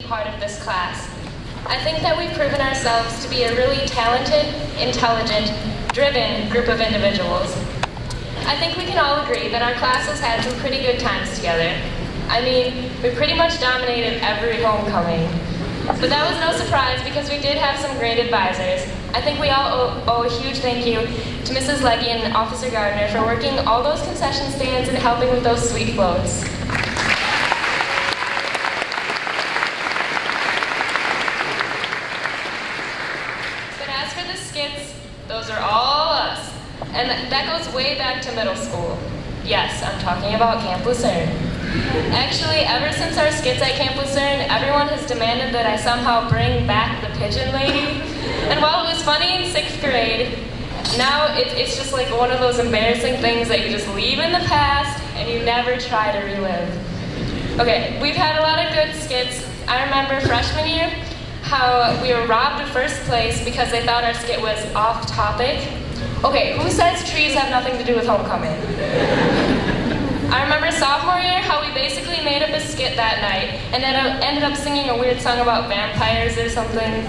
part of this class. I think that we've proven ourselves to be a really talented, intelligent, driven group of individuals. I think we can all agree that our class has had some pretty good times together. I mean, we pretty much dominated every homecoming. But that was no surprise because we did have some great advisors. I think we all owe a huge thank you to Mrs. Legge and Officer Gardner for working all those concession stands and helping with those sweet floats. But as for the skits, those are all us. And that goes way back to middle school. Yes, I'm talking about Camp Lucerne. Actually, ever since our skits at Camp Lucerne, everyone has demanded that I somehow bring back the pigeon lady. And while it was funny in 6th grade, now it's just like one of those embarrassing things that you just leave in the past and you never try to relive. Okay, we've had a lot of good skits. I remember freshman year how we were robbed of first place because they thought our skit was off topic. Okay, who says trees have nothing to do with homecoming? I remember sophomore year how we basically made up a skit that night and then ended up singing a weird song about vampires or something.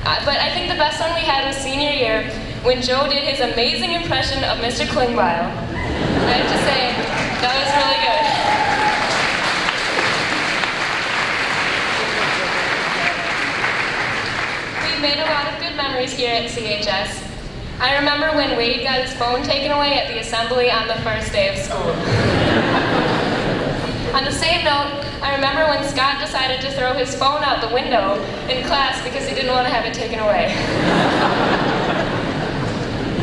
But I think the best one we had was senior year when Joe did his amazing impression of Mr. Klingbeil. I have to say, that was really good. We've made a lot of good memories here at CHS. I remember when Wade got his phone taken away at the assembly on the first day of school. On the same note, I remember when Scott decided to throw his phone out the window in class because he didn't want to have it taken away.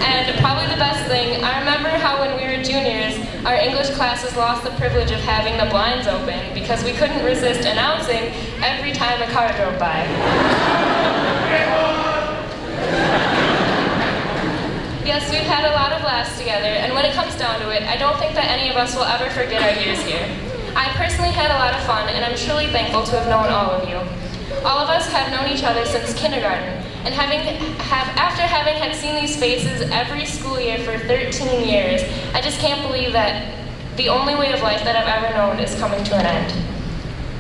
And probably the best thing, I remember how when we were juniors, our English classes lost the privilege of having the blinds open because we couldn't resist announcing every time a car drove by. Yes, we've had a lot of laughs together, and when it comes down to it, I don't think that any of us will ever forget our years here. I personally had a lot of fun, and I'm truly thankful to have known all of you. All of us have known each other since kindergarten, and after having had seen these faces every school year for 13 years, I just can't believe that the only way of life that I've ever known is coming to an end.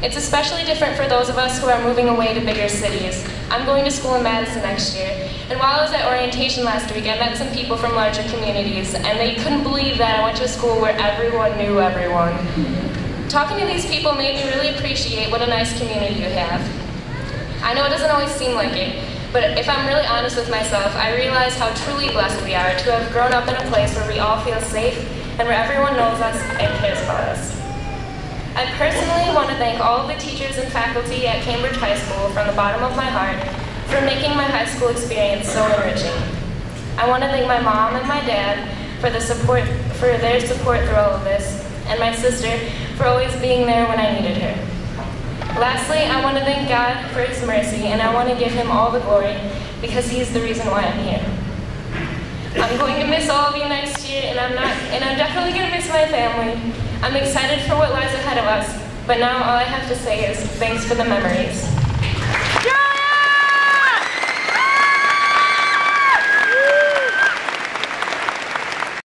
It's especially different for those of us who are moving away to bigger cities. I'm going to school in Madison next year, and while I was at orientation last week, I met some people from larger communities, and they couldn't believe that I went to a school where everyone knew everyone. Talking to these people made me really appreciate what a nice community you have. I know it doesn't always seem like it, but if I'm really honest with myself, I realize how truly blessed we are to have grown up in a place where we all feel safe and where everyone knows us and cares about us. I personally want to thank all of the teachers and faculty at Cambridge High School from the bottom of my heart for making my high school experience so enriching. I want to thank my mom and my dad for their support through all of this, and my sister for always being there when I needed her. Lastly, I want to thank God for His mercy, and I want to give Him all the glory because He's the reason why I'm here. I'm going to miss all of you next year, and I'm definitely going to miss my family. I'm excited for what lies ahead of us, but now all I have to say is thanks for the memories.